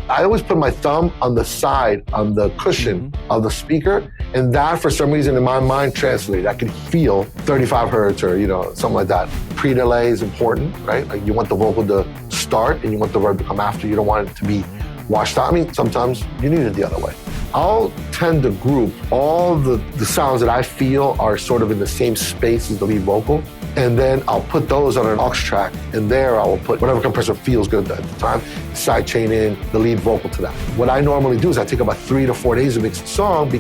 I always put my thumb on the side, on the cushion of the speaker. And that, for some reason, in my mind, translated. I could feel 35 hertz or, something like that. Pre-delay is important, right? Like you want the vocal to start and you want the verb to come after. You don't want it to be washed out. I mean, sometimes you need it the other way. I'll tend to group all the sounds that I feel are sort of in the same space as the lead vocal. And then I'll put those on an aux track, and there I will put whatever compressor feels good at the time, sidechain in the lead vocal to that. What I normally do is I take about 3 to 4 days to mix the song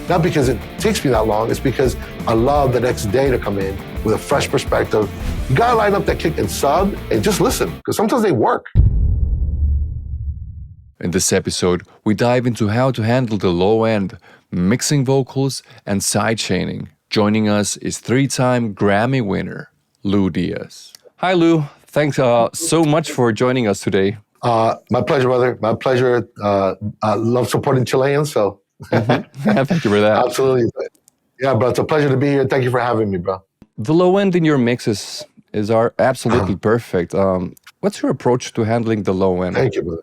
not because it takes me that long, it's because I love the next day to come in with a fresh perspective. You gotta line up that kick and sub and just listen, because sometimes they work. In this episode, we dive into how to handle the low end, mixing vocals and sidechaining. Joining us is 3-time Grammy winner, Lu Diaz. Hi, Lu. Thanks so much for joining us today. My pleasure, brother. My pleasure. I love supporting Chileans, so. Thank you for that. Absolutely. Yeah, bro, it's a pleasure to be here. Thank you for having me, bro. The low end in your mixes are absolutely perfect. What's your approach to handling the low end? Thank you, brother.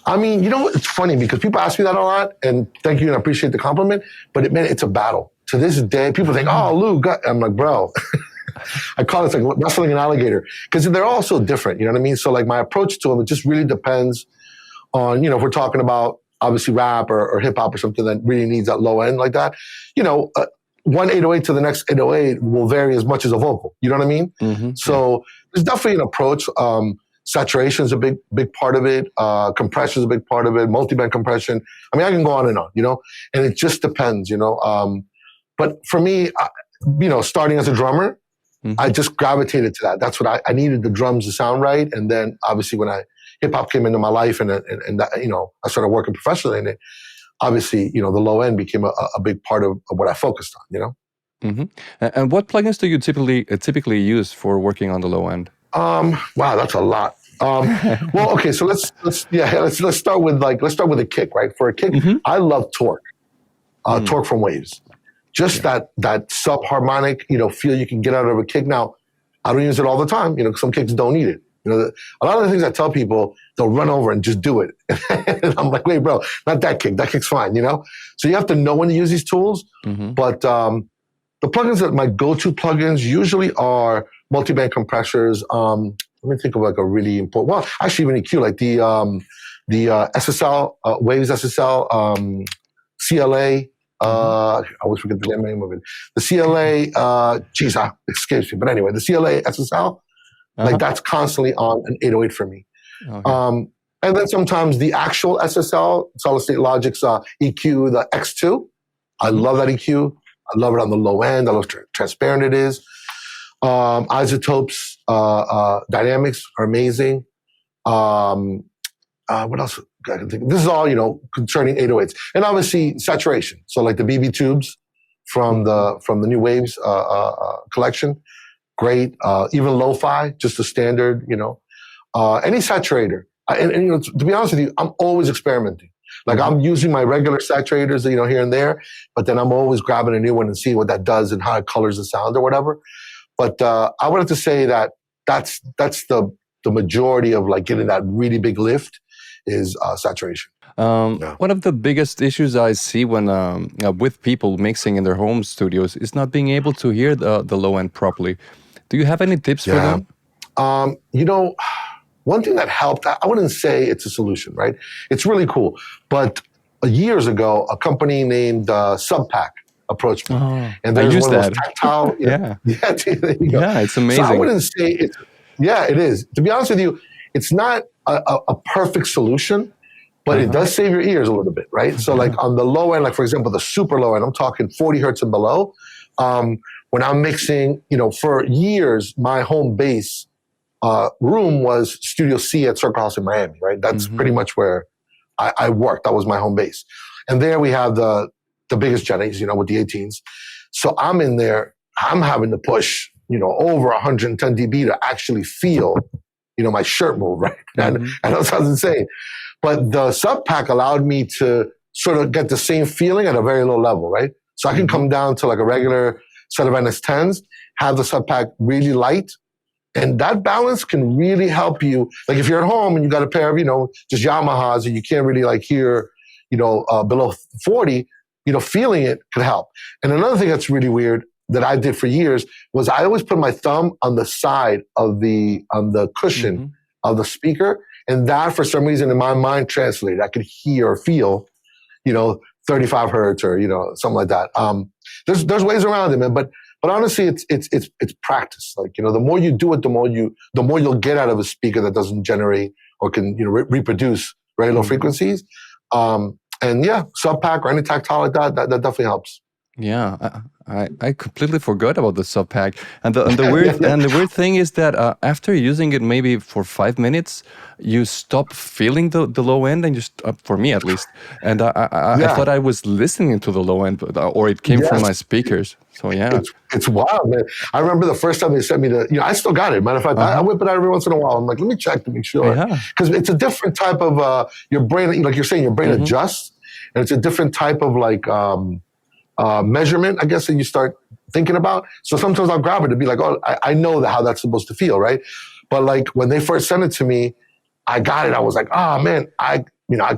I mean, it's funny because people ask me that a lot, and thank you, and I appreciate the compliment, but it's a battle. To this day, people think, oh, Lu, I'm like, bro, I call it like wrestling an alligator, because they're all so different, you know what I mean? So like my approach to them, it just really depends on, if we're talking about obviously rap or hip hop or something that really needs that low end like that, one 808 to the next 808 will vary as much as a vocal, you know what I mean? Mm-hmm. So there's definitely an approach. Saturation is a big part of it. Compression is a big part of it. Multiband compression. I mean, I can go on, and it just depends, But for me, starting as a drummer, I just gravitated to that. That's what I needed the drums to sound right. And then obviously when hip hop came into my life and that, I started working professionally in it, obviously, the low end became a big part of what I focused on, Mm-hmm. And what plugins do you typically use for working on the low end? Wow, that's a lot. Well, okay, so let's start with a kick, right? For a kick, I love torque, torque from Waves. Just that subharmonic, feel you can get out of a kick. Now, I don't use it all the time. Some kicks don't need it. A lot of the things I tell people, they'll run over and just do it. And I'm like, wait, bro, not that kick. That kick's fine, So you have to know when to use these tools. Mm-hmm. But the plugins that my go-to plugins usually are multi-band compressors. Let me think of like a really important. Well, actually, even EQ, like the SSL Waves SSL CLA. I always forget the name of it. The CLA. It escapes me. But anyway, the CLA SSL, like that's constantly on an 808 for me. Okay. And then sometimes the actual SSL, Solid State Logic's EQ, the X2. I love that EQ. I love it on the low end. I love how transparent it is. Isotopes, dynamics are amazing. What else I can think of? This is all, concerning 808s. And obviously saturation. So like the BB tubes from the New Waves collection. Great. Even lo-fi, just a standard, any saturator. And to be honest with you, I'm always experimenting. Like I'm using my regular saturators, here and there, but then I'm always grabbing a new one and seeing what that does and how it colors the sound or whatever. But I would have to say that that's the majority of like getting that really big lift is saturation. One of the biggest issues I see when with people mixing in their home studios is not being able to hear the low end properly. Do you have any tips for them? One thing that helped, I wouldn't say it's a solution, right? It's really cool. But years ago, a company named Subpack approached me. And I use that. Tactile, yeah, there you go. Yeah, it's amazing. So I wouldn't say it's, it is. To be honest with you, it's not a perfect solution, but it does save your ears a little bit, right? So like on the low end, like for example, the super low end, I'm talking 40 hertz and below. When I'm mixing, for years, my home base room was Studio C at Circle House in Miami, right? That's pretty much where I worked. That was my home base. And there we have the biggest Jennies, with the 18s. So I'm in there, I'm having to push, over 110 dB to actually feel, my shirt move, right? And that sounds insane. But the Subpack allowed me to sort of get the same feeling at a very low level, right? So I can come down to like a regular set of NS10s, have the Subpack really light, And that balance can really help you. Like if you're at home and you got a pair of, just Yamahas and you can't really like hear, below 40, feeling it could help. And another thing that's really weird that I did for years was I always put my thumb on the side of on the cushion of the speaker. And that for some reason in my mind translated. I could hear or feel, 35 hertz or, something like that. There's ways around it, man. But honestly, it's practice. Like, the more you do it, the more you'll get out of a speaker that doesn't generate or can, reproduce very low frequencies. And yeah, sub pack or any tactile like that definitely helps. Yeah, I completely forgot about the sub pack, and the weird thing is that after using it maybe for 5 minutes, you stop feeling the low end, and for me at least, and I thought I was listening to the low end, or it came from my speakers. So yeah, it's wild, man. I remember the first time they sent me I still got it. Matter of fact, I whip it out every once in a while. I'm like, let me check to make sure, because it's a different type of your brain. Like you're saying, your brain adjusts, and it's a different type of like. Measurement, I guess, that you start thinking about. So sometimes I'll grab it to be like, oh, I know how that's supposed to feel, right? But like when they first sent it to me, I got it. I was like, oh man, I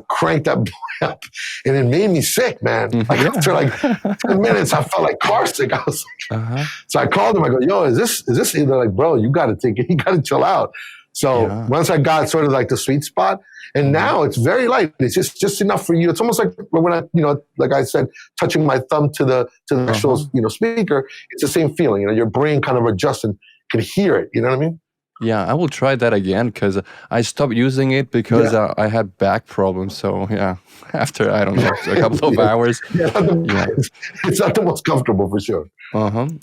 cranked that boy up, and it made me sick, man. Like after like 10 minutes, I felt like car sick. I was like, so I called them. I go, yo, is this? They're like, bro, you got to take it. You got to chill out. So once I got sort of like the sweet spot, and now it's very light. It's just enough for you. It's almost like when I, like I said, touching my thumb to the actual, speaker. It's the same feeling. Your brain kind of adjusts and can hear it. You know what I mean? Yeah, I will try that again because I stopped using it because I had back problems. So yeah, after I don't know a couple of hours, it's not the most comfortable for sure.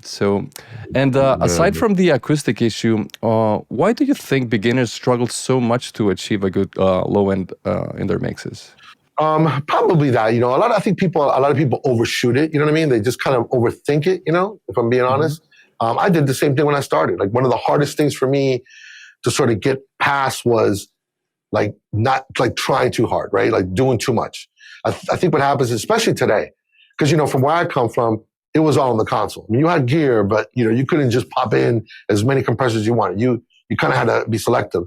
So, and aside from the acoustic issue, why do you think beginners struggle so much to achieve a good low end in their mixes? Probably that. A lot of people overshoot it. You know what I mean? They just kind of overthink it. If I'm being honest. I did the same thing when I started. Like one of the hardest things for me to sort of get past was like not like trying too hard, right? Like doing too much. I think what happens, especially today, because from where I come from, it was all in the console. I mean, you had gear, but you couldn't just pop in as many compressors as you wanted. You kind of had to be selective.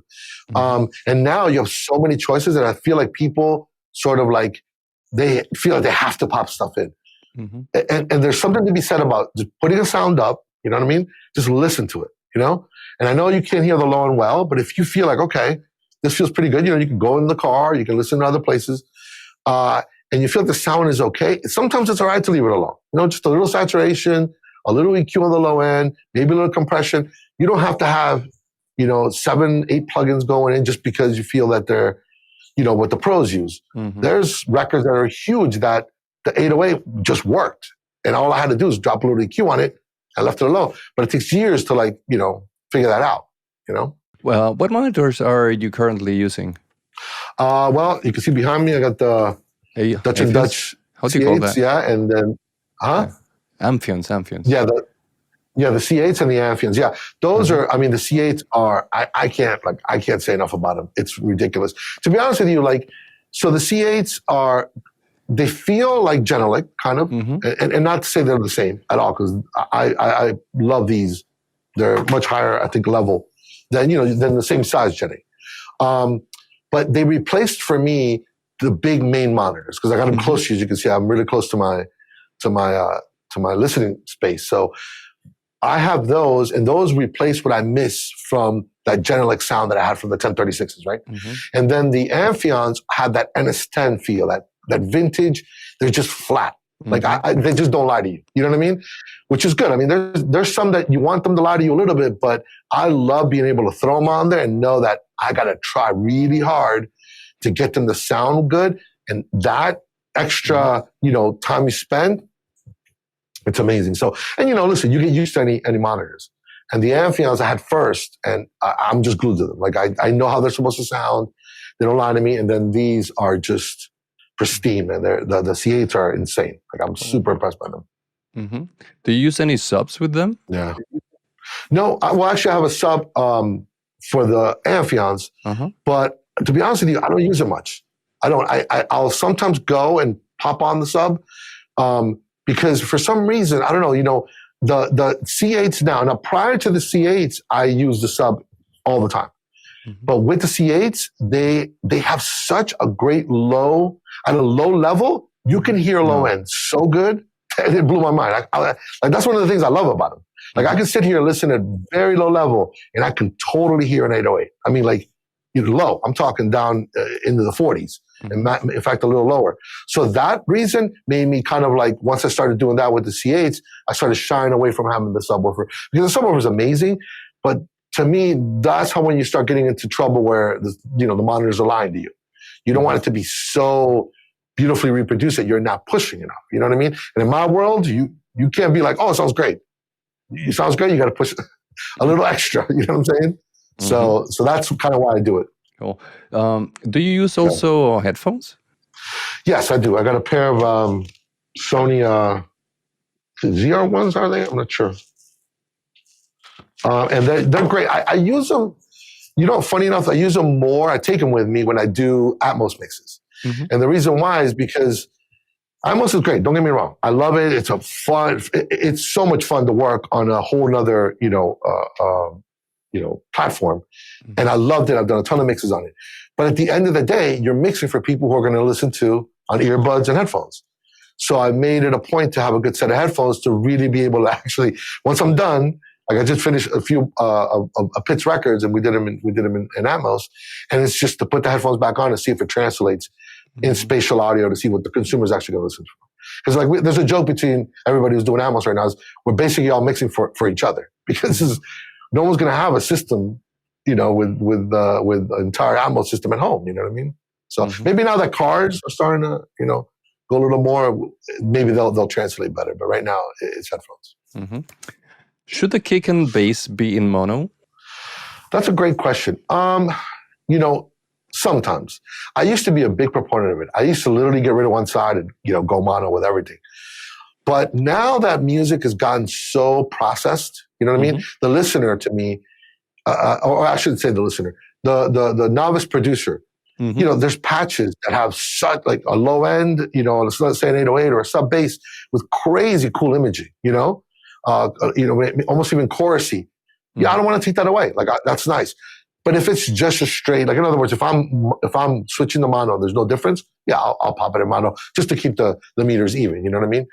And now you have so many choices that I feel like people sort of like they feel like they have to pop stuff in. And there's something to be said about just putting a sound up. You know what I mean? Just listen to it, And I know you can't hear the low end well, but if you feel like, okay, this feels pretty good, you can go in the car, you can listen to other places, and you feel like the sound is okay. Sometimes it's all right to leave it alone. Just a little saturation, a little EQ on the low end, maybe a little compression. You don't have to have, 7, 8 plugins going in just because you feel that they're, what the pros use. There's records that are huge that the 808 just worked. And all I had to do is drop a little EQ on it. I left it alone, but it takes years to figure that out, Well, what monitors are you currently using? Well, you can see behind me, I got the Dutch and Dutch. How do you call that? Yeah, and then, Amphions. Yeah, the C8s and the Amphions. Yeah, those are. I mean, the C8s are. I can't say enough about them. It's ridiculous. To be honest with you, so the C8s are. They feel like Genelec, kind of, and not to say they're the same at all, because I love these. They're much higher, I think, level than the same size Genelec. But they replaced for me the big main monitors because I got them close to you. As you can see, I'm really close to my listening space. So I have those, and those replace what I miss from that Genelec sound that I had from the 1036s, right? And then the Amphions had that NS10 feel, that vintage. They're just flat. Like they just don't lie to you. You know what I mean? Which is good. I mean, there's some that you want them to lie to you a little bit, but I love being able to throw them on there and know that I got to try really hard to get them to sound good. And that extra, time you spend, it's amazing. So, and listen, you get used to any monitors. And the Amphions I had first, and I'm just glued to them. Like I know how they're supposed to sound. They don't lie to me. And then these are just pristine, and the C8s are insane. Like I'm super impressed by them. Do you use any subs with them? Yeah. No, actually I have a sub for the Amphions, but to be honest with you, I don't use it much. I don't. I'll sometimes go and pop on the sub because for some reason, I don't know, the C8s now prior to the C8s, I use the sub all the time. But with the C8s, they have such a great low, at a low level, you can hear low end so good. It blew my mind. Like that's one of the things I love about them. Like I can sit here and listen at very low level and I can totally hear an 808. I mean, like low, I'm talking down into the 40s. And in fact, a little lower. So that reason made me kind of like, once I started doing that with the C8s, I started shying away from having the subwoofer. Because the subwoofer is amazing, but to me, that's how when you start getting into trouble where the monitors are lying to you. You don't want it to be so beautifully reproduced that you're not pushing enough. You know what I mean? And in my world, you can't be like, oh, it sounds great. It sounds great. You got to push a little extra. You know what I'm saying? So that's kind of why I do it. Cool. Do you use also headphones? Yes, I do. I got a pair of Sony ZR ones, are they? I'm not sure. And they're great. I use them, funny enough, I use them more. I take them with me when I do Atmos mixes. And the reason why is because Atmos is great. Don't get me wrong. I love it. It's it's so much fun to work on a whole nother, platform. And I loved it. I've done a ton of mixes on it. But at the end of the day, you're mixing for people who are going to listen to on earbuds and headphones. So I made it a point to have a good set of headphones to really be able to actually, once I'm done, like I just finished a few of Pitt's records and we did them in Atmos, and it's just to put the headphones back on and see if it translates in spatial audio to see what the consumer's actually going to listen to. Because like there's a joke between everybody who's doing Atmos right now is we're basically all mixing for each other because no one's going to have a system, with an entire Atmos system at home. You know what I mean? So maybe now that cars are starting to go a little more, maybe they'll translate better. But right now it's headphones. Should the kick and bass be in mono? That's a great question. Sometimes. I used to be a big proponent of it. I used to literally get rid of one side and, go mono with everything. But now that music has gotten so processed, you know what I mean? The listener to me, or I shouldn't say the listener, the novice producer, there's patches that have such like a low end, let's say an 808 or a sub bass with crazy cool imaging, almost even chorusy. Yeah, I don't want to take that away. Like that's nice. But if it's just a straight, like in other words, if I'm switching to mono, there's no difference. Yeah, I'll pop it in mono just to keep the meters even. You know what I mean?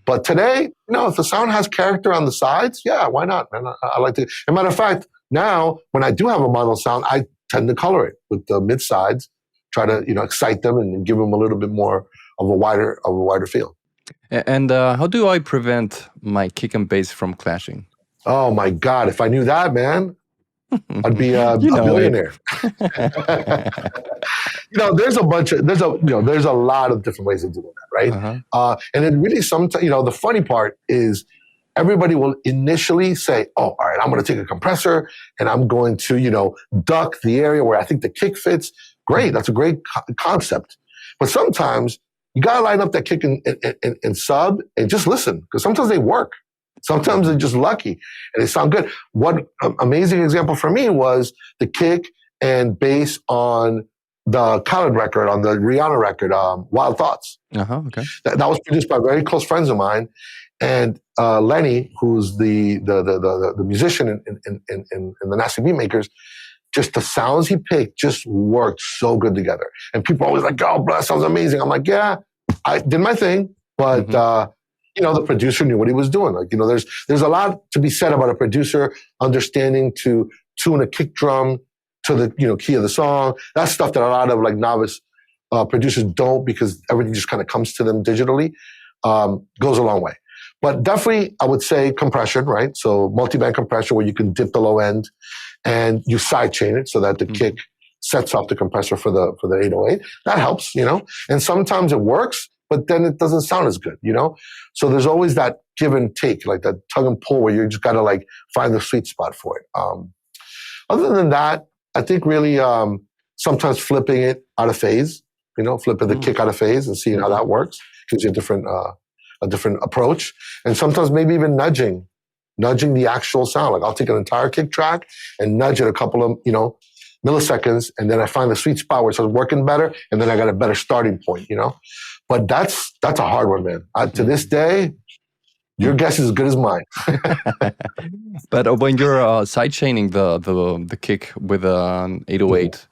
But today, if the sound has character on the sides, yeah, why not, man? I like to. As a matter of fact, now when I do have a mono sound, I tend to color it with the mid sides, try to excite them and give them a little bit more of a wider feel. And how do I prevent my kick and bass from clashing? Oh my God! If I knew that, man, I'd be a billionaire. There's a lot of different ways of doing that, right? And it really sometimes, the funny part is everybody will initially say, "Oh, all right, I'm going to take a compressor and I'm going to, duck the area where I think the kick fits." Great, that's a great concept. But sometimes you got to line up that kick and sub and just listen because sometimes they work. Sometimes they're just lucky and they sound good. One amazing example for me was the kick and bass on the Khaled record, on the Rihanna record, Wild Thoughts. Okay. That was produced by very close friends of mine. And Lenny, who's the musician in the Nasty Beatmakers, just the sounds he picked just worked so good together. And people are always like, "Oh, bro, that sounds amazing." I'm like, yeah, I did my thing, but the producer knew what he was doing. Like, there's a lot to be said about a producer understanding to tune a kick drum to the key of the song. That's stuff that a lot of like novice producers don't because everything just kind of comes to them digitally. Goes a long way. But definitely, I would say compression, right? So multi-band compression where you can dip the low end and you sidechain it so that the kick sets off the compressor for the 808. That helps, And sometimes it works, but then it doesn't sound as good, So there's always that give and take, like that tug and pull where you just got to like find the sweet spot for it. Other than that, I think really sometimes flipping it out of phase, flipping the kick out of phase and seeing how that works gives you a different approach. And sometimes maybe even nudging the actual sound. Like I'll take an entire kick track and nudge it a couple of, milliseconds. And then I find the sweet spot where it starts working better. And then I got a better starting point, But that's a hard one, man. To this day, Your guess is as good as mine. But when you're side chaining the kick with an 808,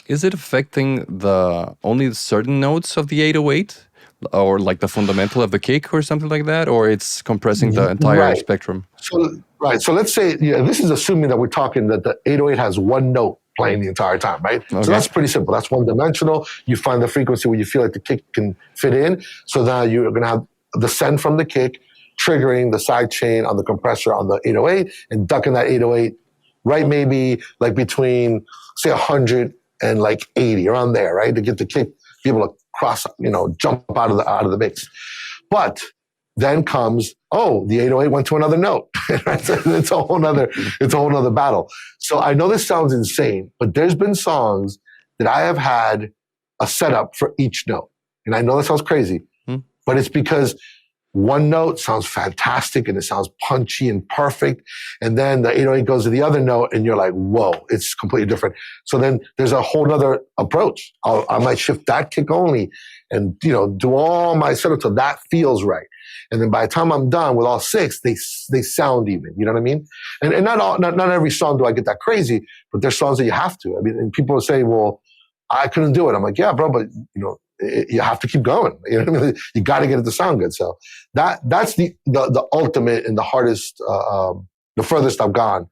is it affecting the only certain notes of the 808, or like the fundamental of the kick or something like that, or it's compressing the entire Right. spectrum? So let's say, this is assuming that we're talking that the 808 has one note playing the entire time, right? Okay. So that's pretty simple. That's one dimensional. You find the frequency where you feel like the kick can fit in. So now you're going to have the send from the kick triggering the side chain on the compressor on the 808 and ducking that 808 right maybe like between, say, 100 and like 80, around there, right? To get the kick, be able to cross, jump out of the mix. But then comes, the 808 went to another note. It's a whole nother battle. So I know this sounds insane, but there's been songs that I have had a setup for each note. And I know that sounds crazy, but it's because one note sounds fantastic and it sounds punchy and perfect. And then the 808 goes to the other note and you're like, whoa, it's completely different. So then there's a whole nother approach. I might shift that kick only and, do all my setup till that feels right. And then by the time I'm done with all six, they sound even. You know what I mean? And not every song do I get that crazy, but there's songs that you have to. I mean, and people will say, well, I couldn't do it. I'm like, yeah, bro, but you have to keep going. You know what I mean? You got to get it to sound good. So that's the ultimate and the hardest, the furthest I've gone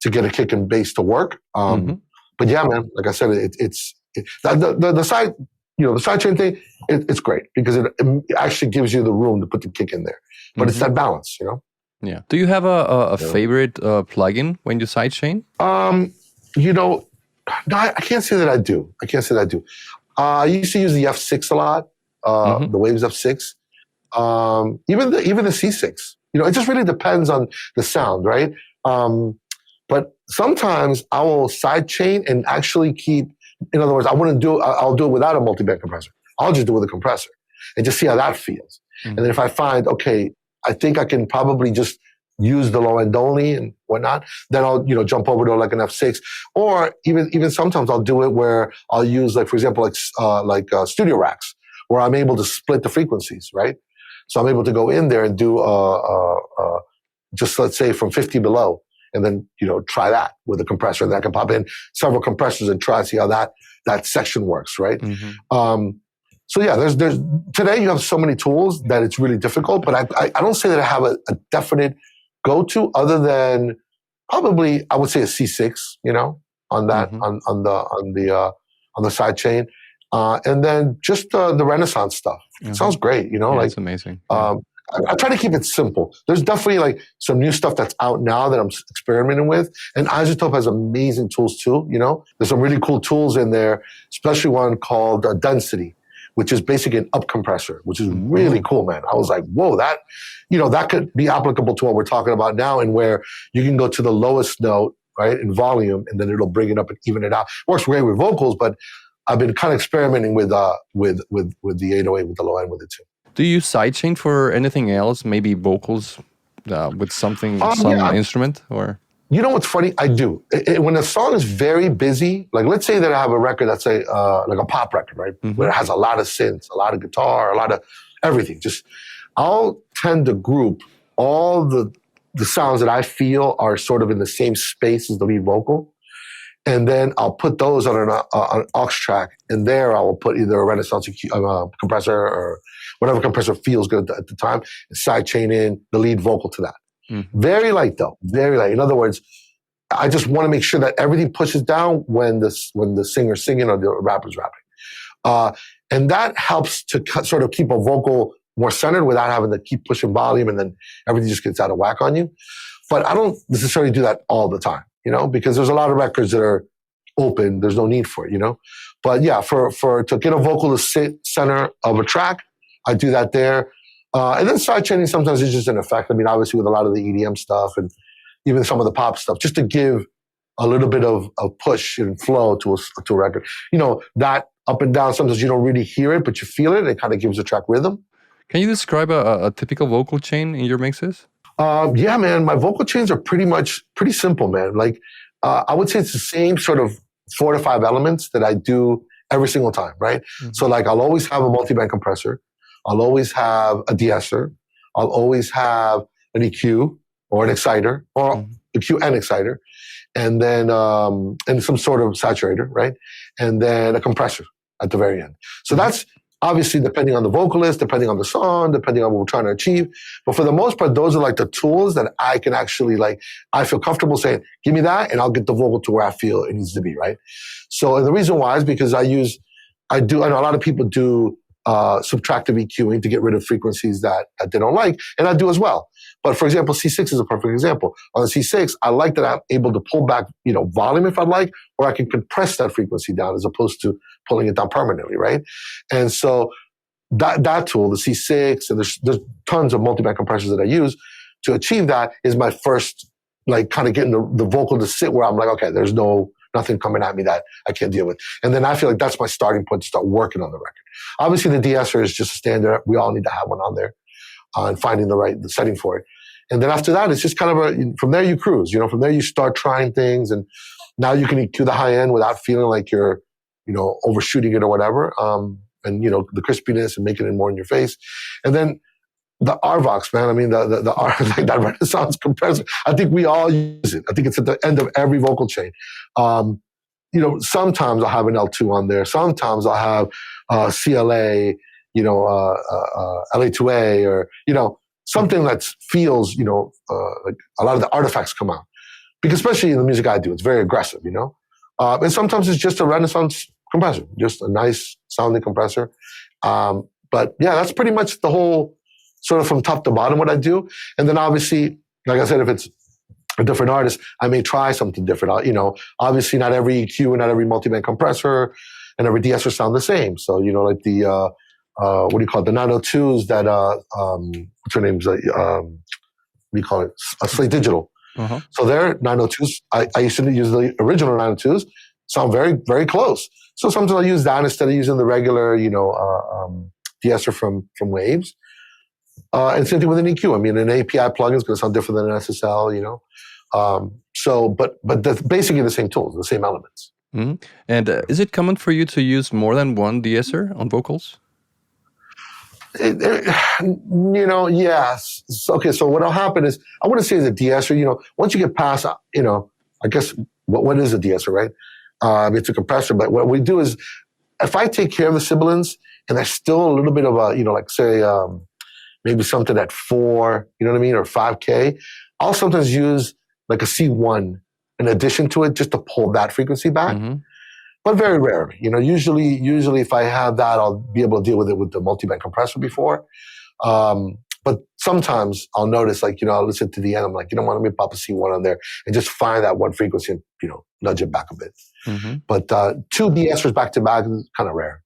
to get a kick and bass to work. But yeah, man, like I said, the side. The side chain thing, it's great because it actually gives you the room to put the kick in there. But it's that balance, Yeah. Do you have a favorite plugin when you side chain? No, I can't say that I do. I used to use the F6 a lot, the Waves F6, even the C6. It just really depends on the sound, right? But sometimes I will side chain and actually keep. In other words, I'll do it without a multi-band compressor. I'll just do it with a compressor and just see how that feels. And then if I find, okay, I think I can probably just use the low end only and whatnot, then I'll, jump over to like an F6. Or even sometimes I'll do it where I'll use, like, for example, studio racks where I'm able to split the frequencies, right? So I'm able to go in there and do just, let's say, from 50 below. And then, try that with a compressor. And then I can pop in several compressors and try to see how that section works, right? So yeah, there's today you have so many tools that it's really difficult, but I don't say that I have a definite go-to other than probably I would say a C6, on that, on the side chain. And then just the Renaissance stuff. It sounds great, It's amazing. I try to keep it simple. There's definitely like some new stuff that's out now that I'm experimenting with. And Isotope has amazing tools too, There's some really cool tools in there, especially one called Density, which is basically an up compressor, which is really cool, man. I was like, whoa, that could be applicable to what we're talking about now, and where you can go to the lowest note, right, in volume, and then it'll bring it up and even it out. Works great with vocals, but I've been kind of experimenting with the 808 with the low end with it too. Do you sidechain for anything else? Maybe vocals with some instrument, or? You know what's funny? I do. When a song is very busy, like let's say that I have a record that's like a pop record, right? Where it has a lot of synths, a lot of guitar, a lot of everything. I'll tend to group all the sounds that I feel are sort of in the same space as the lead vocal. And then I'll put those on an aux track, and there I will put either a Renaissance compressor or whatever compressor feels good at the time, and side chain in the lead vocal to that. Very light though, very light. In other words, I just want to make sure that everything pushes down when the singer's singing or the rapper's rapping. And that helps to sort of keep a vocal more centered without having to keep pushing volume, and then everything just gets out of whack on you. But I don't necessarily do that all the time, because there's a lot of records that are open. There's no need for it, But yeah, to get a vocal to sit center of a track, I do that there. And then side chaining sometimes is just an effect. I mean, obviously with a lot of the EDM stuff and even some of the pop stuff, just to give a little bit of push and flow to a record. That up and down, sometimes you don't really hear it, but you feel it. It kind of gives the track rhythm. Can you describe a typical vocal chain in your mixes? Yeah, man, my vocal chains are pretty simple, man. Like, I would say it's the same sort of 4 to 5 elements that I do every single time, right? So like, I'll always have a multi-band compressor. I'll always have a de-esser. I'll always have an EQ or an exciter, or EQ and exciter, and then and some sort of saturator, right? And then a compressor at the very end. So that's obviously depending on the vocalist, depending on the song, depending on what we're trying to achieve. But for the most part, those are like the tools that I can actually I feel comfortable saying, give me that and I'll get the vocal to where I feel it needs to be, right? So and the reason why is because I know a lot of people do subtractive EQing to get rid of frequencies that they don't like, and I do as well. But for example, C6 is a perfect example. On the C6, I like that I'm able to pull back, volume if I'd like, or I can compress that frequency down as opposed to pulling it down permanently, right? And so that tool, the C6, and there's tons of multiband compressors that I use to achieve that is my first, kind of getting the vocal to sit where I'm like, okay, there's nothing coming at me that I can't deal with. And then I feel like that's my starting point to start working on the record. Obviously, the de-esser is just a standard. We all need to have one on there and finding the setting for it. And then after that, it's just kind of from there you cruise. From there you start trying things, and now you can EQ the high end without feeling like you're, overshooting it or whatever. And the crispiness and making it more in your face. And then the RVox, man. I mean, the that Renaissance compressor. I think we all use it. I think it's at the end of every vocal chain. Sometimes I'll have an L2 on there. Sometimes I'll have CLA, LA2A, or something that feels, like a lot of the artifacts come out. Because especially in the music I do, it's very aggressive, and sometimes it's just a Renaissance compressor, just a nice sounding compressor. But yeah, that's pretty much the whole sort of from top to bottom what I do. And then obviously, like I said, if it's a different artist, I may try something different. Obviously not every EQ and not every multiband compressor and every de-esser sound the same. So, like the, what do you call it? The 902s that, what's her name? What do you call it? Slate Digital. Uh-huh. So their 902s, I used to use the original 902s, sound very, very close. So sometimes I'll use that instead of using the regular, de-esser from Waves. And same thing with an EQ. I mean, an API plugin is going to sound different than an SSL, but that's basically the same tools, the same elements. Mm-hmm. And is it common for you to use more than one de-esser on vocals? Yes. Okay, so what'll happen is, I wouldn't say it's a de-esser, once you get past, I guess, what is a de-esser, right? It's a compressor, but what we do is, if I take care of the sibilants and there's still a little bit of a, maybe something at 4, or 5K, I'll sometimes use like a C1 in addition to it just to pull that frequency back. Mm-hmm. But very rarely, usually if I have that, I'll be able to deal with it with the multiband compressor before. But sometimes I'll notice, I'll listen to the end. I'm like, let me pop a C1 on there and just find that one frequency and, nudge it back a bit. Mm-hmm. But 2 de-essers back to back is kind of rare.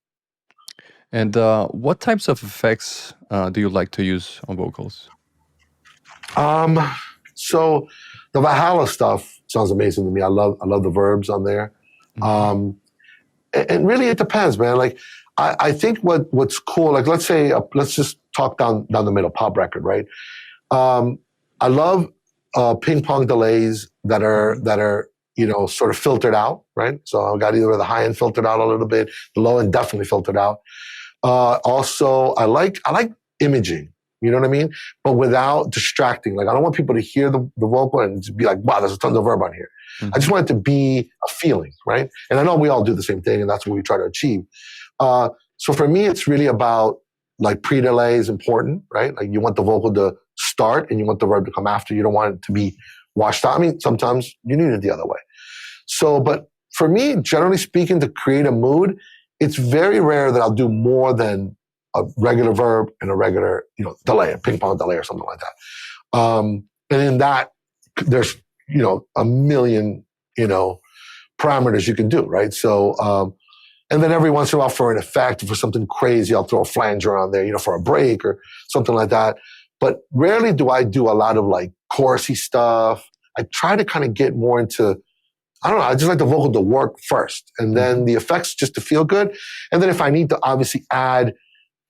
And what types of effects do you like to use on vocals? So the Valhalla stuff sounds amazing to me. I love the verbs on there. Mm-hmm. And really, it depends, man. I think what's cool, let's say, let's just talk down the middle, pop record, right? I love ping pong delays that are sort of filtered out, right? So I've got either the high end filtered out a little bit, the low end definitely filtered out. Also, I like imaging, you know what I mean? But without distracting. I don't want people to hear the vocal and just be like, wow, there's a ton of verb on here. Mm-hmm. I just want it to be a feeling, right? And I know we all do the same thing, and that's what we try to achieve. So for me, it's really about pre-delay is important, right? You want the vocal to start and you want the verb to come after. You don't want it to be washed out. I mean, sometimes you need it the other way. So, but for me, generally speaking, to create a mood, it's very rare that I'll do more than a regular verb and a regular, delay, a ping pong delay or something like that. And in that, there's, a million, parameters you can do, right? So, and then every once in a while for an effect, for something crazy, I'll throw a flanger on there, for a break or something like that. But rarely do I do a lot of chorusy stuff. I try to kind of get more into, I don't know, I just like the vocal to work first and then the effects just to feel good. And then if I need to obviously add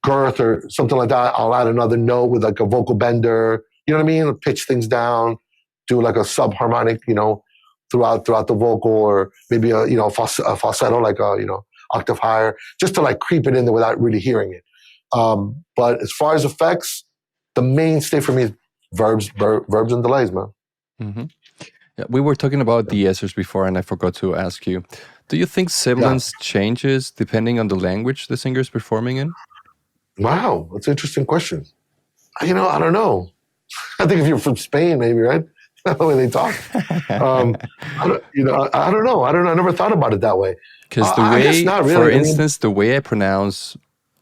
girth or something like that, I'll add another note with a vocal bender, you know what I mean? Pitch things down, do a subharmonic, throughout the vocal, or maybe a falsetto, octave higher, just to creep it in there without really hearing it. But as far as effects, the mainstay for me is verbs and delays, man. Mm-hmm. Yeah, we were talking about the answers before, and I forgot to ask you. Do you think sibilance changes depending on the language the singer is performing in? Wow, that's an interesting question. I don't know. I think if you're from Spain, maybe, right? The way they talk. I don't know. I never thought about it that way. Because I guess not for really. instance, the way I pronounce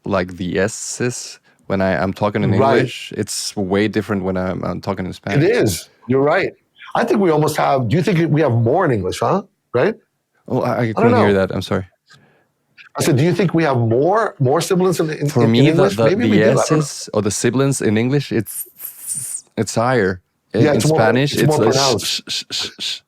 like the S's when I'm talking in Right. English, it's way different when I'm talking in Spanish. It is. You're right. I think we almost have. Do you think we have more in English, huh? Right? Oh, I don't couldn't hear know. that. I'm sorry. I said, do you think we have more siblings in For me, English? Maybe we the do. I don't know. S's or the sibilants in English, it's higher. Yeah, In it's more, Spanish, it's more like pronounced.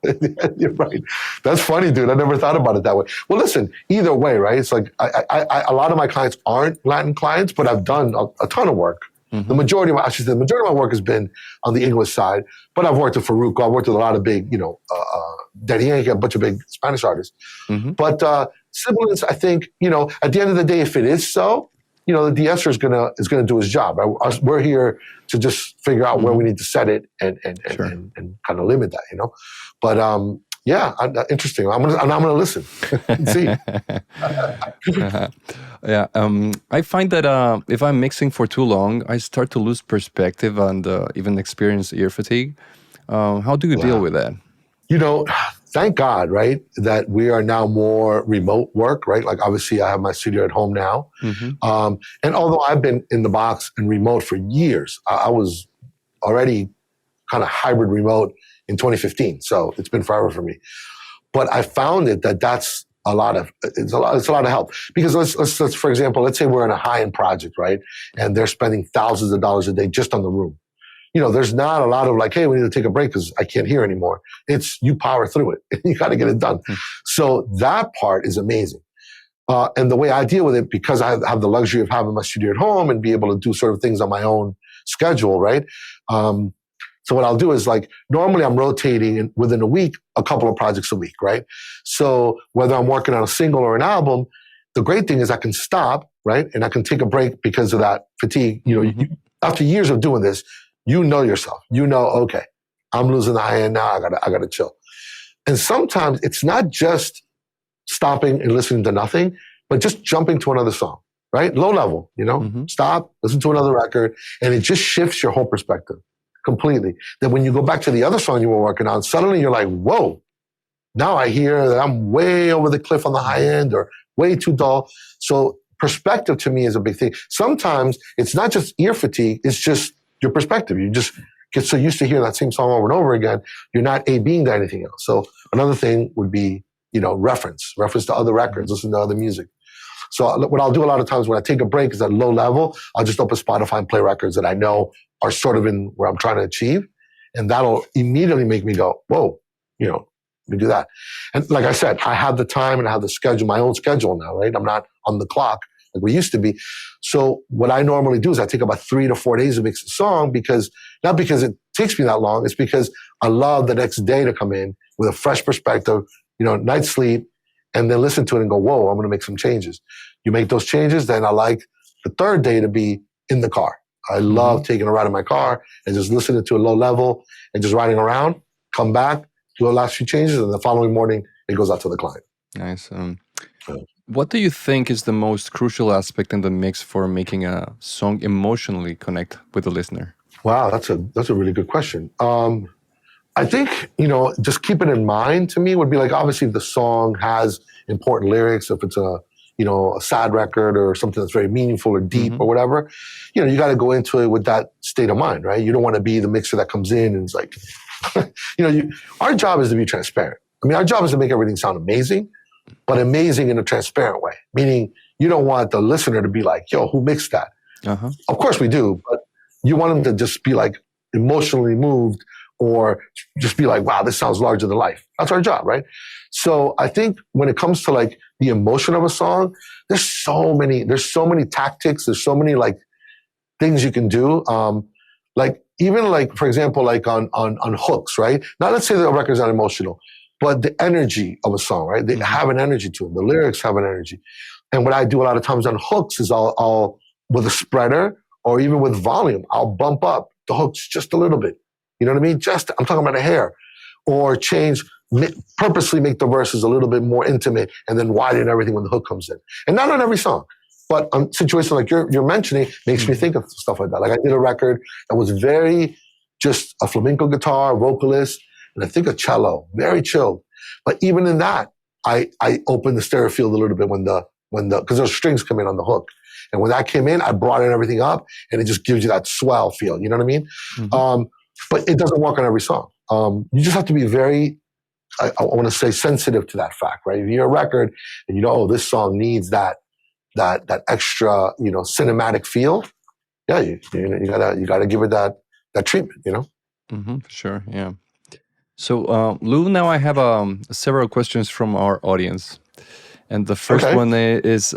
You're right. That's funny, dude. I never thought about it that way. Well, listen, either way, right? It's like a lot of my clients aren't Latin clients, but I've done a ton of work. Mm-hmm. The majority of my work has been on the English side, but I've worked with Faruco. I've worked with a lot of big, Daddy Yankee, a bunch of big Spanish artists. Mm-hmm. But sibilants, I think, at the end of the day, if it is so, the de-esser is gonna do his job. We're here to just figure out where we need to set it and kind of limit that, But interesting. I'm gonna listen and see. Yeah, I find that if I'm mixing for too long, I start to lose perspective and even experience ear fatigue. How do you deal with that? Thank God, right, that we are now more remote work, right? Like, obviously, I have my studio at home now. Mm-hmm. And although I've been in the box and remote for years, I was already kind of hybrid remote in 2015. So it's been forever for me. But I found that's a lot of help, because let's for example, let's say we're in a high-end project, right? And they're spending thousands of dollars a day just on the room. There's not a lot of like, hey, we need to take a break because I can't hear anymore. It's you power through it. You got to get it done. Mm-hmm. So that part is amazing. And the way I deal with it, because I have the luxury of having my studio at home and be able to do sort of things on my own schedule, right? So what I'll do is, like, normally I'm rotating within a week, a couple of projects a week, right? So whether I'm working on a single or an album, the great thing is I can stop, right? And I can take a break because of that fatigue. Mm-hmm. After years of doing this, yourself, okay, I'm losing the high end now. I gotta chill. And sometimes it's not just stopping and listening to nothing, but just jumping to another song, right? Low level, mm-hmm. Stop, listen to another record, and it just shifts your whole perspective completely. Then when you go back to the other song you were working on, suddenly you're like, whoa, now I hear that I'm way over the cliff on the high end or way too dull. So perspective to me is a big thing. Sometimes it's not just ear fatigue, it's just your perspective. You just get so used to hearing that same song over and over again, you're not A-Bing to anything else. So another thing would be, reference to other records, listen to other music. So what I'll do a lot of times when I take a break is at low level, I'll just open Spotify and play records that I know are sort of in where I'm trying to achieve. And that'll immediately make me go, whoa, let me do that. And like I said, I have the time and I have the schedule, my own schedule now, right? I'm not on the clock like we used to be. So what I normally do is I take about 3 to 4 days to mix a song, not because it takes me that long, it's because I love the next day to come in with a fresh perspective, night's sleep, and then listen to it and go, whoa, I'm going to make some changes. You make those changes, then I like the third day to be in the car. I love taking a ride in my car and just listening to a low level and just riding around, come back, do the last few changes, and the following morning, it goes out to the client. Nice. What do you think is the most crucial aspect in the mix for making a song emotionally connect with the listener? Wow, that's a really good question. I think, just keeping in mind to me would be like, obviously if the song has important lyrics, if it's a sad record or something that's very meaningful or deep or whatever, you got to go into it with that state of mind, right? You don't want to be the mixer that comes in and is like, our job is to be transparent. I mean, our job is to make everything sound amazing, but amazing in a transparent way, meaning you don't want the listener to be like, yo, who mixed that? Uh-huh. Of course we do, but you want them to just be like emotionally moved or just be like, wow, this sounds larger than life. That's our job, right? So I think when it comes to like the emotion of a song, there's so many tactics, there's so many like things you can do. Like even like, for example, like on hooks, right? Now let's say the record's not emotional, but the energy of a song, right? They have an energy to them. The lyrics have an energy. And what I do a lot of times on hooks is I'll with a spreader or even with volume, I'll bump up the hooks just a little bit. You know what I mean? I'm talking about a hair, or purposely make the verses a little bit more intimate and then widen everything when the hook comes in. And not on every song, but on situations like you're mentioning makes me think of stuff like that. Like I did a record that was very just a flamenco guitar, vocalist, and I think a cello, very chilled. But even in that, I opened the stereo field a little bit because those strings come in on the hook. And when that came in, I brought everything up, and it just gives you that swell feel. You know what I mean? Mm-hmm. But it doesn't work on every song. You just have to be very, I want to say, sensitive to that fact, right? If you hear a record and you know, oh, this song needs that extra, cinematic feel. Yeah, you gotta give it that treatment, Mm-hmm, for sure, yeah. So, Lou, now I have several questions from our audience, and the first one is,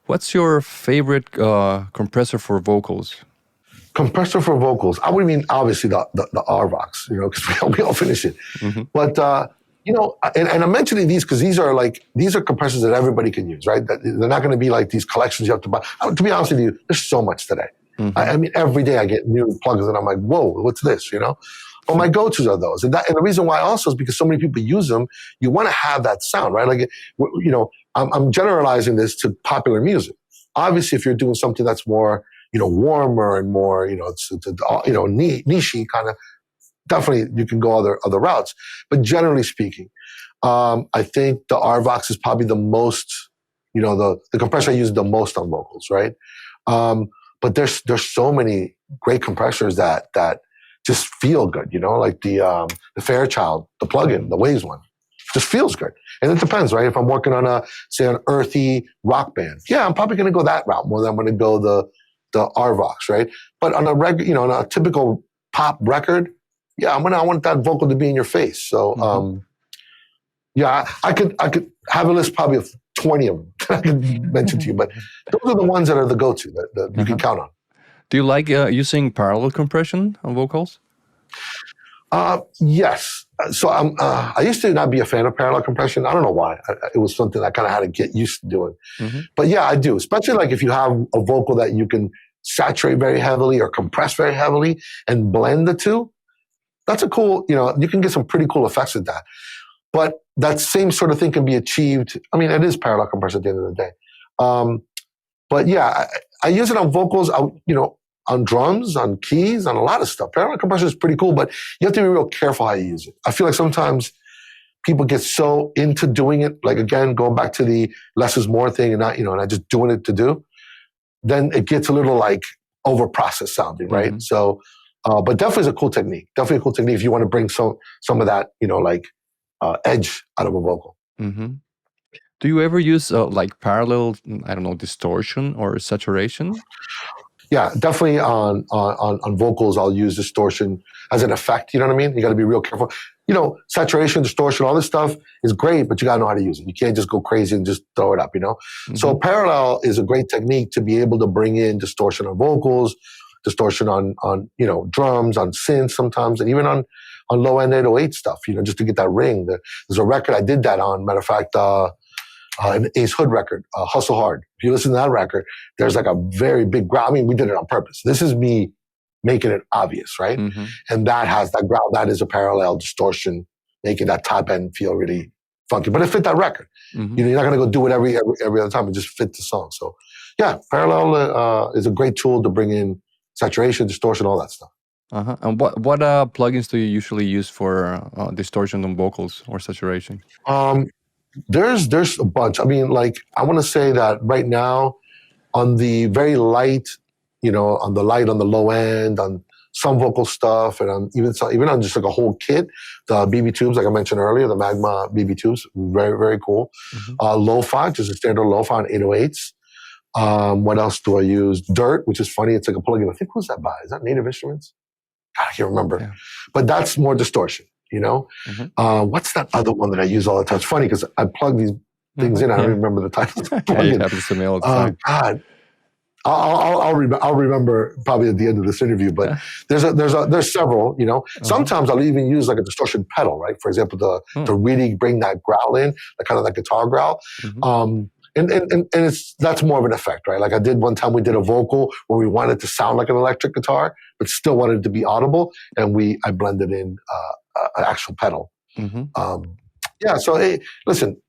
what's your favorite compressor for vocals? Compressor for vocals. I would mean obviously the RVox, because we all finish it. Mm-hmm. But and I'm mentioning these because these are compressors that everybody can use, right? They're not going to be like these collections you have to buy. To be honest with you, there's so much today. Mm-hmm. I mean, every day I get new plugins and I'm like, whoa, what's this? But my go-tos are those, and the reason why also is because so many people use them. You want to have that sound, right? Like, I'm generalizing this to popular music. Obviously, if you're doing something that's more warmer and more, niche kind of, definitely you can go other routes. But generally speaking, I think the RVox is probably the most, the compressor I use the most on vocals, right? But there's so many great compressors that just feel good, like the Fairchild, the plugin, the Waves one, just feels good. And it depends, right? If I'm working on an earthy rock band, yeah, I'm probably going to go that route more than I'm going to go the RVox, right? But on on a typical pop record, yeah, I want that vocal to be in your face. So, yeah, I could have a list probably of 20 of them that I could mention to you, but those are the ones that are the go-to that you can count on. Do you like using parallel compression on vocals? Yes. So I used to not be a fan of parallel compression. I don't know why. It was something I kind of had to get used to doing. Mm-hmm. But yeah, I do. Especially like if you have a vocal that you can saturate very heavily or compress very heavily and blend the two. That's a cool, you can get some pretty cool effects with that. But that same sort of thing can be achieved. I mean, it is parallel compression at the end of the day. But yeah, I use it on vocals, on drums, on keys, on a lot of stuff. Parallel compression is pretty cool, but you have to be real careful how you use it. I feel like sometimes people get so into doing it, like again, going back to the less is more thing and not just doing it to do, then it gets a little like over-processed sounding, right? Mm-hmm. So, but definitely is a cool technique. Definitely a cool technique if you want to bring some of that, edge out of a vocal. Mm-hmm. Do you ever use like parallel, I don't know, distortion or saturation? Yeah, definitely on vocals, I'll use distortion as an effect. You know what I mean? You got to be real careful. Saturation, distortion, all this stuff is great, but you got to know how to use it. You can't just go crazy and just throw it up, Mm-hmm. So parallel is a great technique to be able to bring in distortion on vocals, distortion on drums, on synths sometimes, and even on low-end 808 stuff, just to get that ring. There's a record I did that on, matter of fact, an Ace Hood record, Hustle Hard. If you listen to that record, there's like a very big growl. I mean, we did it on purpose. This is me making it obvious, right? Mm-hmm. And that has that growl. That is a parallel distortion, making that top end feel really funky. But it fit that record. Mm-hmm. You're not going to go do it every other time. It just fit the song. So, yeah, parallel is a great tool to bring in saturation, distortion, all that stuff. Uh-huh. And what plugins do you usually use for distortion on vocals or saturation? There's a bunch. I mean, like, I want to say that right now on the very light, on the low end, on some vocal stuff, and on even on just like a whole kit, the BB tubes, like I mentioned earlier, the Magma BB tubes, very, very cool. Mm-hmm. Lo-fi, just a standard lo-fi on 808s. What else do I use? Dirt, which is funny. It's like a plugin. I think who's that by? Is that Native Instruments? I can't remember. Yeah. But that's more distortion. Mm-hmm. What's that other one that I use all the time? It's funny because I plug these things in. I don't remember the title. It happens to me all the time. God, I'll remember probably at the end of this interview. But there's several. Sometimes I'll even use like a distortion pedal, right? For example, to really bring that growl in, kind of that guitar growl. Mm-hmm. and that's more of an effect, right? Like I did one time, we did a vocal where we wanted to sound like an electric guitar, but still wanted it to be audible, and I blended in an actual pedal. Mm-hmm. Yeah, so listen,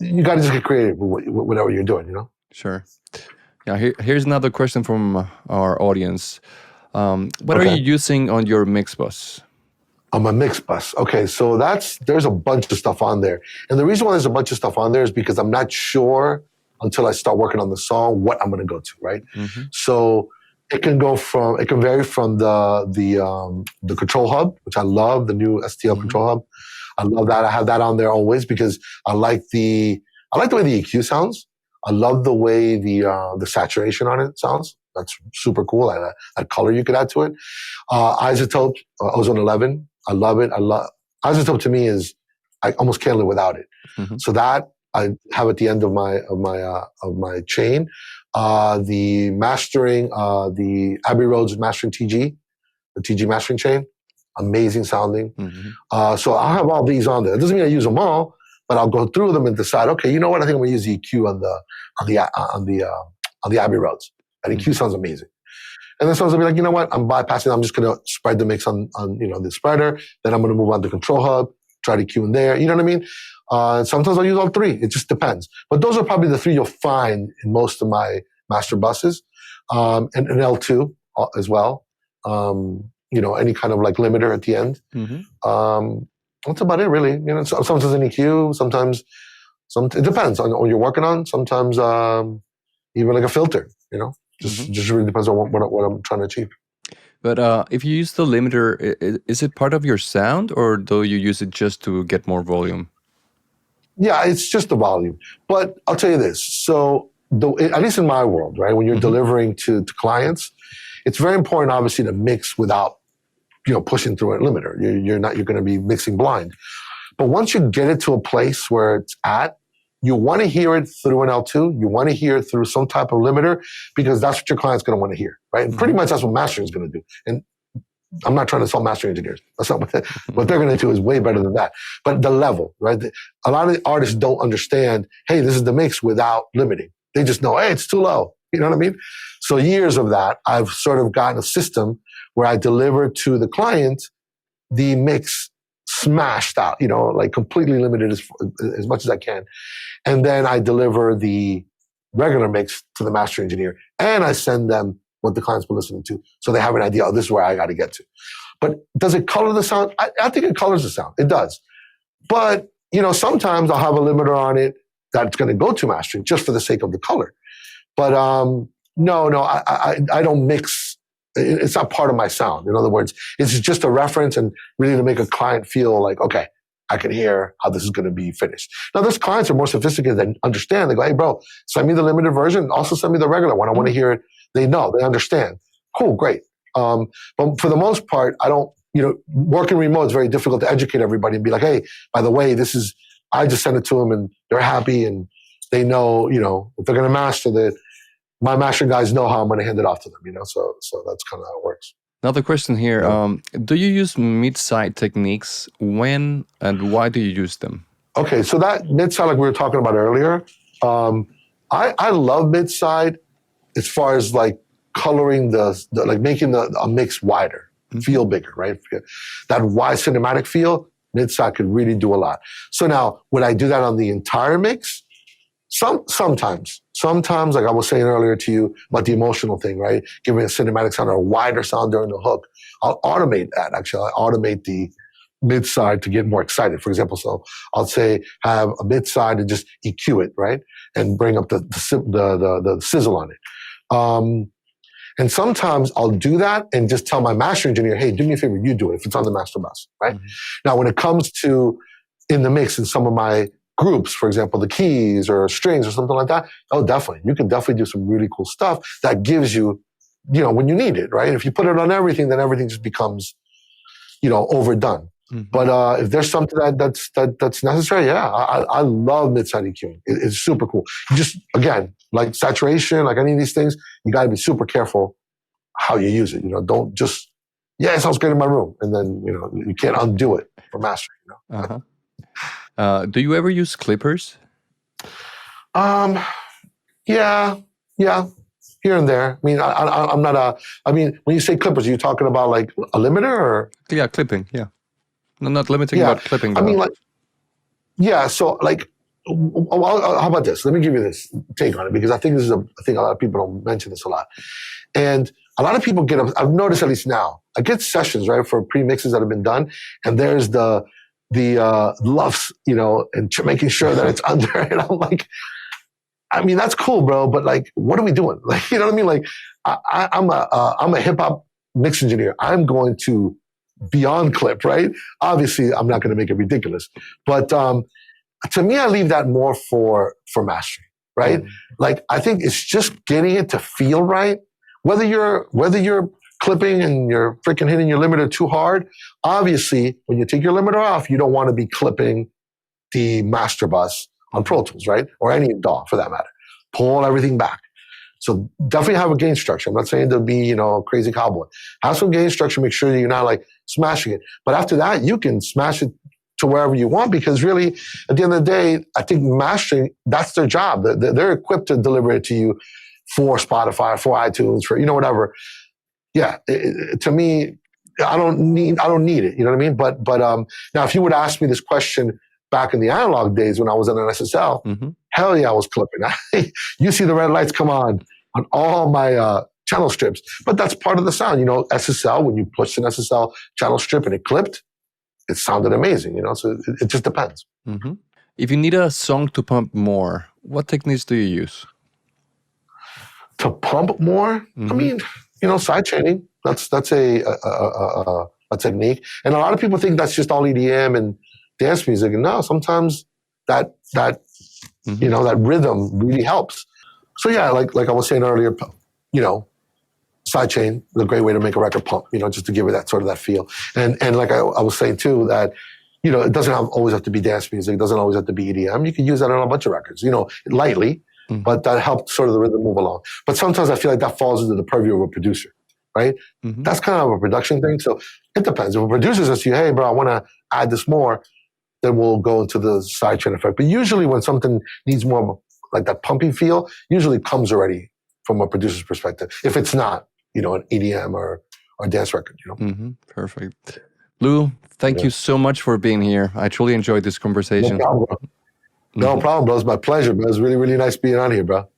you got to just get creative with whatever you're doing, you know? Sure. Yeah, here's another question from our audience. What are Okay. you using on your mix bus? On my mix bus. Okay, so there's a bunch of stuff on there. And the reason why there's a bunch of stuff on there is because I'm not sure until I start working on the song what I'm gonna go to, right? Mm-hmm. So it can vary from the control hub, which I love, the new STL control hub. I love that. I have that on there always because I like the way the EQ sounds. I love the way the saturation on it sounds. That's super cool. That color you could add to it. Isotope, Ozone 11. I love it. Isotope to me is, I almost can't live without it. Mm-hmm. So that I have at the end of my chain. The mastering, the Abbey Road's mastering TG, the TG mastering chain, amazing sounding. Mm-hmm. So I'll have all these on there. It doesn't mean I use them all, but I'll go through them and decide. Okay, you know what? I think I'm gonna use the EQ on the Abbey Roads. That EQ sounds amazing. And then someone's gonna be like, you know what? I'm bypassing. I'm just gonna spread the mix on the spreader. Then I'm gonna move on to control hub, try to EQ in there. You know what I mean? Sometimes I'll use all three. It just depends. But those are probably the three you'll find in most of my master buses, and an L2 as well. Any kind of like limiter at the end. Mm-hmm. That's about it, really. Sometimes an EQ. Sometimes it depends on what you're working on. Sometimes even like a filter. Just really depends on what I'm trying to achieve. But if you use the limiter, is it part of your sound, or do you use it just to get more volume? Yeah, it's just the volume. But I'll tell you this. So at least in my world, right, when you're delivering to clients, it's very important, obviously, to mix without pushing through a limiter. You're going to be mixing blind. But once you get it to a place where it's at, you want to hear it through an L2. You want to hear it through some type of limiter because that's what your client's going to want to hear, right? And pretty much that's what mastering is going to do. And I'm not trying to sell mastering engineers. That's not what they're going to do is way better than that. But the level, right? A lot of the artists don't understand, hey, this is the mix without limiting. They just know, hey, it's too low. You know what I mean? So years of that, I've sort of gotten a system where I deliver to the client the mix smashed out, like completely limited as much as I can. And then I deliver the regular mix to the master engineer and I send them what the client's been listening to. So they have an idea, this is where I got to get to. But does it color the sound? I think it colors the sound. It does. But, sometimes I'll have a limiter on it that's going to go to mastering just for the sake of the color. But no, I don't mix. It's not part of my sound. In other words, it's just a reference and really to make a client feel like, okay, I can hear how this is going to be finished. Now, those clients are more sophisticated and understand. They go, hey, bro, send me the limited version. Also send me the regular one. I want to hear it. They know. They understand. Cool, great. But for the most part, I don't, working remote is very difficult to educate everybody and be like, hey, by the way, I just send it to them and they're happy and they know, if they're going to master it, my mastering guys know how I'm going to hand it off to them, so that's kind of how it works. Another question here. Yeah. Do you use mid-side techniques? When and why do you use them? Okay, so that mid-side, like we were talking about earlier, I love mid-side as far as like coloring like making a mix wider, feel bigger, right? That wide cinematic feel, mid-side could really do a lot. So now, would I do that on the entire mix? Sometimes, like I was saying earlier to you about the emotional thing, right? Giving a cinematic sound or a wider sound during the hook. I'll automate that, actually. I'll automate the mid-side to get more excited. For example, so I'll say have a mid-side and just EQ it, right? And bring up the sizzle on it. And sometimes I'll do that and just tell my master engineer, hey, do me a favor, you do it if it's on the master bus, right? Now, when it comes to in the mix in some of my groups, for example, the keys or strings or something like that, oh, definitely. You can definitely do some really cool stuff that gives you, when you need it, right? If you put it on everything, then everything just becomes, overdone. But if there's something that's necessary, yeah, I love mid-side EQing. It's super cool. You just, again, like saturation, like any of these things, you got to be super careful how you use it. Don't just, it sounds great in my room. And then, you can't undo it for mastering, Do you ever use clippers? Yeah, yeah, here and there. I mean, I'm not a. I mean, when you say clippers, are you talking about like a limiter or? Yeah, clipping. Yeah, no, not limiting, Yeah, but clipping I the. mean, like, yeah. So, like, how about this? Let me give you this take on it because I think this is I think a lot of people don't mention this a lot, and a lot of people get. I've noticed at least now. I get sessions right for pre-mixes that have been done, and there's the luffs, and making sure that it's under. And I'm like, I mean, that's cool, bro. But like, what are we doing? Like, you know what I mean? Like, I'm a hip hop mix engineer. I'm going to beyond clip, right? Obviously, I'm not going to make it ridiculous, but to me, I leave that more for mastering, right? Like, I think it's just getting it to feel right. Whether you're clipping and you're freaking hitting your limiter too hard, obviously, when you take your limiter off, you don't want to be clipping the master bus on Pro Tools, right? Or any DAW for that matter. Pull everything back. So definitely have a gain structure. I'm not saying to be, a crazy cowboy. Have some gain structure. Make sure that you're not like smashing it. But after that, you can smash it to wherever you want because really, at the end of the day, I think mastering, that's their job. They're equipped to deliver it to you for Spotify, for iTunes, for, whatever. Yeah. To me, I don't need it. You know what I mean? But now if you would ask me this question back in the analog days when I was in an SSL, hell yeah, I was clipping. You see the red lights come on all my channel strips, but that's part of the sound. SSL, when you push an SSL channel strip and it clipped, it sounded amazing, so it just depends. If you need a song to pump more, what techniques do you use? To pump more? I mean, side chaining. That's a technique. And a lot of people think that's just all EDM and dance music. And no, sometimes that that rhythm really helps. So yeah, like I was saying earlier, sidechain is a great way to make a record pump, just to give it that feel. And like I was saying too, that, it doesn't always have to be dance music. It doesn't always have to be EDM. You can use that on a bunch of records, lightly, but that helps sort of the rhythm move along. But sometimes I feel like that falls into the purview of a producer, right? That's kind of a production thing. So it depends. If a producer says to you, hey, bro, I want to add this more, then we'll go into the sidechain effect. But usually when something needs more like that pumping feel, usually comes already from a producer's perspective. If it's not, an EDM or dance record, Perfect. Lou, thank you so much for being here. I truly enjoyed this conversation. No problem, bro. No problem, bro. It's my pleasure, bro. It's really, really nice being on here, bro.